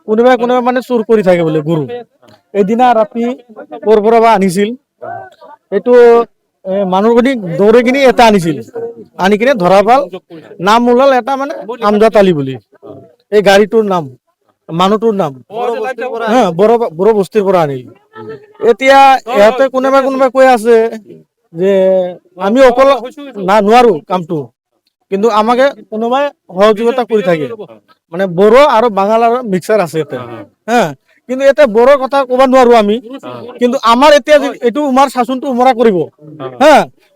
কোনোবাই কোনোবাই মানে চুৰ কৰি থাকে বোলে গৰু। এদিনা ৰাতি ক'ৰ পৰা বা আনিছিল, এইটো মানুহখিনি দৌৰি কিনি এটা আনিছিল, আনি কিনে ধৰা পাল, নাম ওলাল এটা মানে আমজাদ আলী বুলি, এই গাড়ীটোৰ নাম, মানুহটোৰ নাম বড়ো বস্তিৰ পৰা আনিল। এতিয়া ইহঁতে কোনোবাই কোনোবাই কৈ আছে যে আমি অকল নোৱাৰো কামটো, কিন্তু আমাকে কোনোবাই সহযোগিতা কৰি থাকে, মানে বড়ো আৰু বাঙাল মিক্সাৰ আছে ইয়াতে হা। কিন্তু এতিয়া বড়োৰ কথা ক'ব নোৱাৰো আমি, কিন্তু আমাৰ এতিয়া এইটো উমাৰ শাসনটো উমৰা কৰিব হা,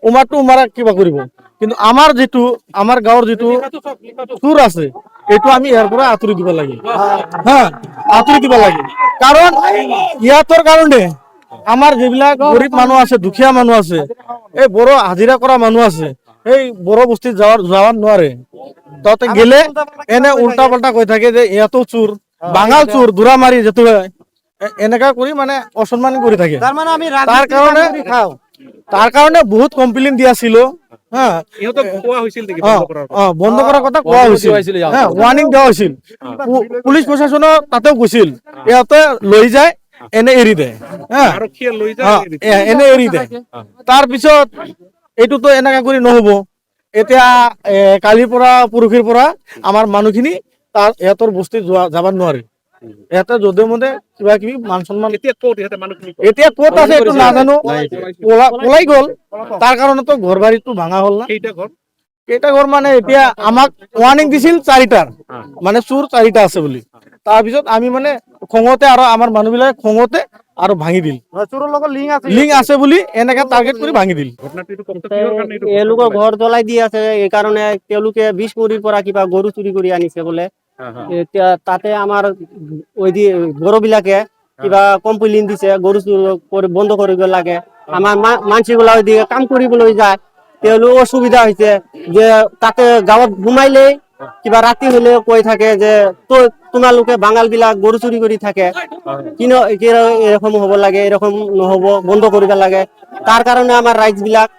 উমাৰটো উমাৰা কিবা কৰিব, কিন্তু আমাৰ যিটো আমাৰ গাঁৱৰ যিটো চুৰ আছে এইটো আমি ইয়াৰ পৰা আঁতৰি দিব লাগে হা, আঁতৰি দিব লাগে। কাৰণ ইয়াতৰ কাৰণে আমাৰ যিবিলাক গৰীব মানুহ আছে, দুখীয়া মানুহ আছে, এই বড়ো হাজিৰা কৰা মানুহ আছে, এই বড়ো বস্তিত যাব নোৱাৰে। তাতে গেলে এনে উল্টা পাল্টা কৈ থাকে যে ইয়াতো চুৰ, বাঙাল চুৰ, দৌৰা মাৰি যেতে এনেকা কৰি মানে অসন্মান কৰি থাকে। তাৰ কাৰণে বহুত কমপ্লেইন দিয়াছিল হা, বন্ধ কৰাৰ কথা কোৱা হৈছিল, ৱাৰ্নিং দিয়া হৈছিল, পুলিচ প্ৰশাসনৰ তাতেও গৈছিল, ইহঁতে লৈ যায় এনে এৰি দে হা, এনে এৰি দে। তাৰপিছত এইটোতো এনেকা কৰি নহব, এতিয়া কালিৰ পৰা পৰহিৰ পৰা আমাৰ মানুহখিনি তাৰ ইহঁতৰ বস্তি যাব নোৱাৰে। ইয়াতে যধে মধে কিবা কিবি মান সন্মান, এতিয়া ক'ত আছে এইটো নাজানো, পলাই গ'ল। তাৰ কাৰণেতো ঘৰ বাৰীটো ভাঙা হ'ল না। কেইটা ঘৰ মানে এতিয়া আমাক ৱাৰ্নিং দিছিল 4টাৰ, মানে চুৰ 4টা আছে বুলি। তাৰপিছত আমি মানে খঙতে আৰু আমাৰ মানুহ বিলাকে খঙতে আৰু ভাঙি দিল, লিংক আছে বুলি এনেকে টাৰ্গেট কৰি ভাঙি দিল। এওঁলোকৰ ঘৰ জ্বলাই দি আছে, এই কাৰণে তেওঁলোকে 20 মুৰিৰ পৰা কিবা গৰু চুৰি কৰি আনিছে বোলে। এতিয়া তাতে আমাৰ বড়ো বিলাকে কিবা কমপ্লেইন দিছে গৰু চুৰি বন্ধ কৰিব লাগে। আমাৰ মানসিবিলাক কাম কৰিবলৈ যায়, তেওঁলোক অসুবিধা হৈছে যে তাতে গাঁৱত সোমাইলেই কিবা ৰাতি হলে কৈ থাকে যে তোমালোকে বাঙাল বিলাক গৰু চুৰি কৰি থাকে, এৰকম হব লাগে, এৰকম নহব, বন্ধ কৰিব লাগে। তাৰ কাৰণে আমাৰ ৰাইজ বিলাক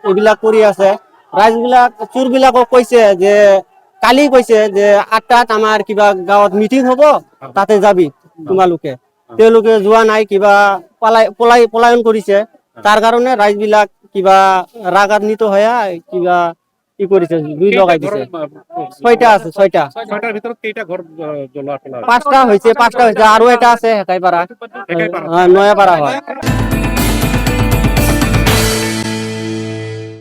এইবিলাক কৰি আছে। ৰাইজ বিলাক চোৰ বিলাকক কৈছে যে কালি কৈছে যে 8টাত আমাৰ কিবা গাঁৱত মিটিং হব, তাতে যাবি তোমালোকে। তেওঁলোকে যোৱা নাই, কিবা পলায়ন কৰিছে। তাৰ কাৰণে ৰাইজ বিলাক কিবা ৰাগান্বিত হৈ কিবা কি কৰিছে, জুই লগাই দিছে। 6টা আছে, 6টা। 5টা হৈছে, আৰু এটা আছে হেকাইপাৰা, নয়াপাৰা হয়।